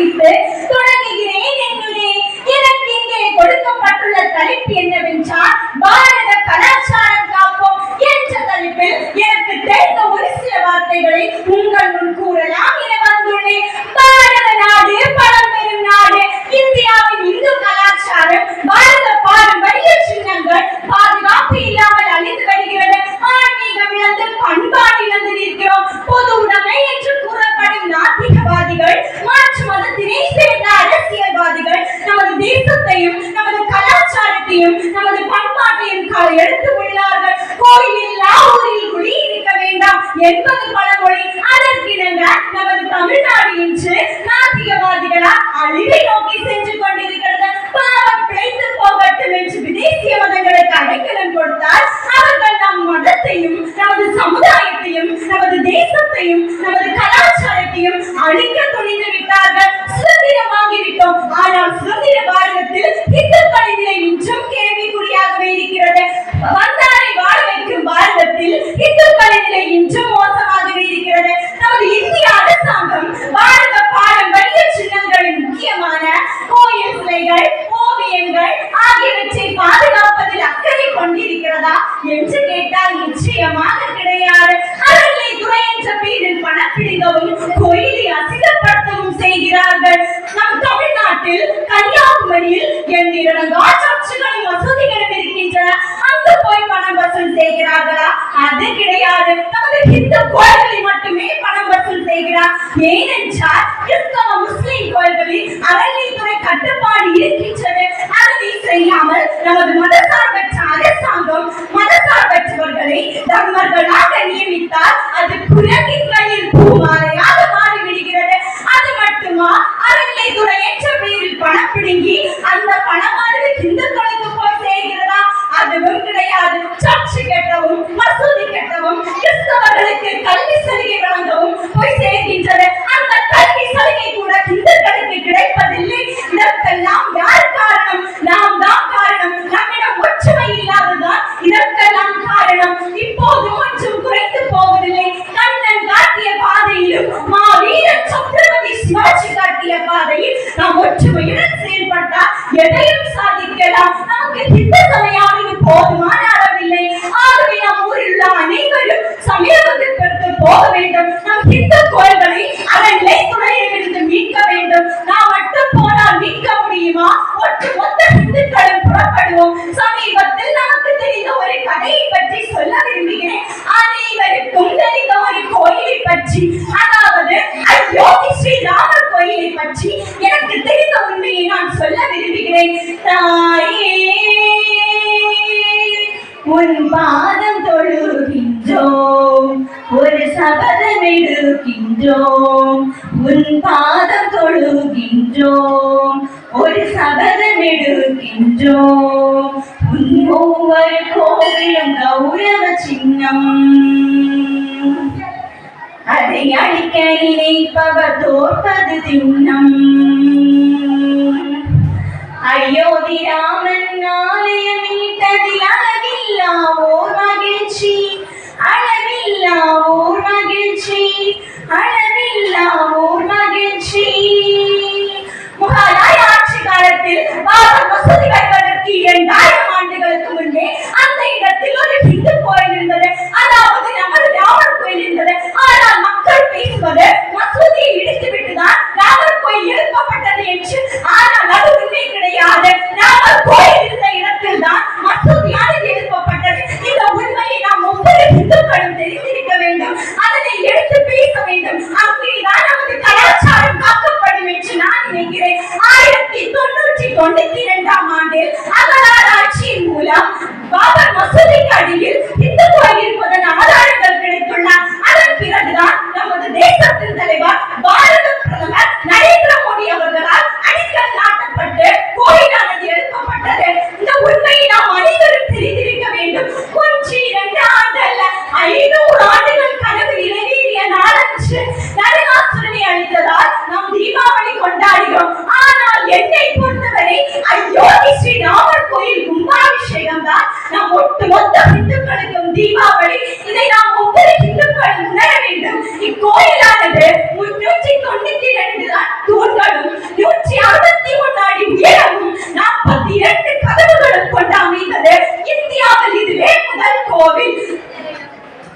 குறித்து தொடங்குகிறேன் என்னுடைய எனக்கு இங்கே கொடுக்கப்பட்டுள்ள தலைப்பு என்னவென்றால் பாரத கலாச்சாரம் காப்போம் என்ற தலைப்பில் எனக்கு தெரிந்த ஒரு சில வார்த்தைகளை உங்கள் முன் கூறலாம் என வந்துள்ளேன். பாரத நாடு பழம்பெரும் நாடு. இந்தியாவின் இந்து கலாச்சாரம் பாரத பாரம்பரிய சின்னங்கள் பாதுகாப்பு இல்லாமல் அழிந்து வருகிறது. ஆன்மீகம் இழந்து பண்பாடு இழந்து நிற்கிறோம். பொது உடைமை என்று கூறப்படும் நாத்திகவாதிகள் மாற்று மதத்தினை சேர்ந்த அரசியல்வாதிகள் நமது தேசத்தையும் நமது கலாச்சாரத்தையும் நமது பண்பாட்டையும் எடுத்து உள்ளார்கள். கோயிலில்லா ஊரில் குடி இருக்க வேண்டாம் என்பது பழமொழி. அதற்கிணங்க நமது தமிழ்நாடு இன்று நாத்திகவாதிகளால் அழிவை நோக்கி சென்று கொண்டிருக்கிறது. பாவம் பிழைத்து போகட்டும் என்று விதேசிய மதங்களுக்கு அடைக்கலம் கொடுத்தால் அவர்கள் நம் மதத்தையும் நமது சமுதாயத்தையும் நமது தேசத்தையும் நமது கலாச்சாரத்தையும் அழிக்க துணிந்து விட்டார்கள். சுதந்திரம் வாங்கிவிட்டோம். ஆனால் சுதந்திர பாரதத்தில் இந்துக்களின் நிலை இன்றும் கேள்விக்குறியாகவே இருக்கிறது. வந்தாரை வாழ வைக்கும் பாரதத்தில் இந்துக்களின் நிலை இன்றும் மோசமாகவே இருக்கிறது. நமது இந்திய அரசாங்கம் பாரத பாரம்பரிய சின்னங்களின் முக்கியமான கோயில் சிலைகள் ஓவியங்கள் ஆகியவற்றை பாதுகாப்பதில் அக்கறை கொண்டிருக்கிறதா என்று கேட்டால் நிச்சயமாக கிடையாது. அறநிலையத்துறை என்ற பெயரில் பணப்பிடிக்கவும் கோயிலை அசிங்கப்படுத்தவும் செய்கிறார்கள். நம் தமிழ்நாட்டில் கன்னியாகுமரியில் எண்ணிறங்கா சர்ச்சுகளும் மசூதிகளும் இருக்கின்றன. அங்கு போய் பணம் வசூல் செய்கிறார்களா? அது கிடையாது. நமது இந்து கோயில்களை மட்டுமே பணம் வசூல் செய்கிறார். ஏனென்றால் கிறிஸ்தவ முஸ்லிம் கோயில்களில் அறநிலையத்துறை கட்டுப்பாடு இருக்கின்றது. அதனை செய்யாமல் நமது மதசார்பற்ற அரசாங்கம் மதசார்பற்றவர்களை தர்மர்களாக நியமித்தால் அது குரங்கின் கையில் பூமாலையாக மாறிவிடுகிறது. அது மட்டுமா, அறநிலையத்துறை என்ற பெயரில் பணம் பிடுங்கி அந்த பணமானது இந்துக்களுக்கு போய் சேர்கிறதா? அதுவும் கிடையாது. சர்ச்சு கட்டவும் மசூதி கட்டவும் கிறிஸ்தவர்களுக்கு கல்வி சலுகை வழங்கவும் போய் சேர்கின்றது. அந்த கல்வி சலுகை கூட இந்துக்களுக்கு கிடைப்பதில்லை. இதற்கெல்லாம் யார் காரணம்? நாம் தான் காரணம். நம்மிடம் ஒற்றுமை இல்லாததான் இதற்கெல்லாம் காரணம். இப்போது ஒன்றும் குறைந்து போவதில்லை. கண்ணன் காட்டிய பாதையிலும் மாவீரன் சத்ரபதி சிவாஜி காட்டிய பாதையில் நாம் ஒற்றுமையுடன் செயல்பட்டால் எதையும் சாதிக்கலாம். நமக்கு இந்து சமயாவிற்கு போதுமான அளவில்லை. ஆகவே நம் ஊரில் உள்ள அனைவரும் சமய வகுப்பிற்கு போக வேண்டும். நம் இந்து கோயில்களை அறநிலையத்துறையிலிருந்து மீட்க வேண்டும். நாம் மட்டும் போனால் மீட்க முடியுமா? ஒட்டுமொத்த இந்துக்களும் புறப்படுவோம். சமீபத்தில் நமக்கு தெரிந்த ஒரு கதையை பற்றி சொல்ல விரும்புகிறேன். அனைவருக்கும் தெரிந்த ஒரு கோயிலை பற்றி, அதாவது அயோத்தி ஸ்ரீராமர் கோயிலை பற்றி எனக்கு தெரிந்த உண்மையை நான் சொல்ல விரும்புகிறேன். தாயே உன் பாதம் தொழுகின்றோம், ஒரு சபதம் எடுக்கின்றோம். உன் பாதம் தொழுகின்றோம், ஒரு சபதம் எடுக்கின்றோம். உன் ஒவ்வொரு கோவிலும் கௌரவ சின்னம். அதை அழிக்க நினைப்பவர் தோற்பது திண்ணம். அயோத்தி ராமன் ஆலயம் மீட்டதில் அளவில்லாவோர் மகிழ்ச்சி, அளவில்லாவோர் மகிழ்ச்சி, அளவில்லாவோர் மகிழ்ச்சி. முகலாய ஆட்சி காலத்தில் பாபர் மசூதி கட்டுவதற்கு 2000 ஆண்டுகளுக்கு முன்னே அந்த இடத்தில் ஒரு இந்து கோயில் இருந்தது. அதாவது நமது ராமர் கோயில் இருந்தது. ஆனால் மக்கள் பேசுவது மசூதியை இடித்துவிட்டுதான் ராமர் கோயில் எழுப்பப்பட்டது என்று. ஆனால் அது உண்மை கிடையாது. ராமர் கோயில் இருந்த இடத்தில் தான் மசூதியானது எழுப்பப்பட்டது. இந்த உண்மையை நாம் ஒவ்வொரு இந்துக்களும் தெரிந்திருக்க வேண்டும். அதனை எடுத்து பேச வேண்டும். அப்படிதான் நமது கலாச்சாரம் காக்கப்படும் என்று நான் நினைக்கிறேன். 1992ஆம் ஆண்டில் அகலார் ஆட்சியின் மூலம் பாபர் மசூதிக்கு அடியில் இந்து கோயில் இருப்பதன் ஆதாரங்கள் கிடைத்துள்ள. அதன் பிறகுதான் நமது தேசத்தின் தலைவர் பாரத பிரதமர் நரேந்திர மோடி அவர்களால் அடிக்கல் நாட்டப்பட்டு கோயிலானது எழுப்பப்பட்டது. இந்த உண்மையை நாம் அனைவரும் தெரிந்திருக்க வேண்டும். 1-2 ஆண்டு அல்ல, 500 ஆண்டுகள் கனவு நிறைவேறிய நாளன்று நரகாசுரனை அழித்ததால் நாம் தீபாவளி கொண்டாடுகிறோம். ஆனால் என்னை பொறுத்தவரை அயோத்தி ஸ்ரீராமர் கோயில் கும்பாபிஷேகம் தான் நாம் ஒட்டுமொத்த இந்துக்களுக்கும் தீபாவளி. இதை நாம் ஒவ்வொரு இந்துக்களும் உணர வேண்டும். இக்கோயிலானது 392 தூண்களும் கோவில்.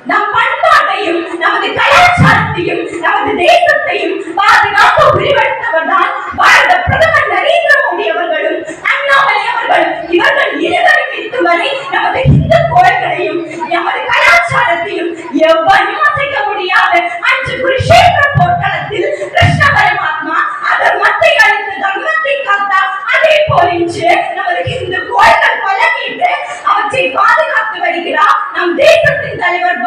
நம் பண்பாட்டையும் நமது கலாச்சாரத்தையும் நமது தேசத்தையும் பாதுகாக்க உருவெடுத்தவர் தான் பாரத பிரதமர் நரேந்திர மோடி அவர்களும் அண்ணாமலை அவர்களும். இவர்கள் இருவரும் இதுவரை நமது இந்து கோயில்களையும் நமது கலாச்சாரத்தையும் எவ்வளவு அசைக்க முடியாது. அன்று குருஷேத்திர போர்க்களத்தில் கிருஷ்ண பரமாத்மா அதர்மத்தை அழித்து தர்மத்தை காத்தார். அதே போல் இன்று நமது இந்து கோயில்கள் பலமீட்டு அவற்றை பாதுகாத்து வருகிறார் நம் தேசத்தின் தலைவர்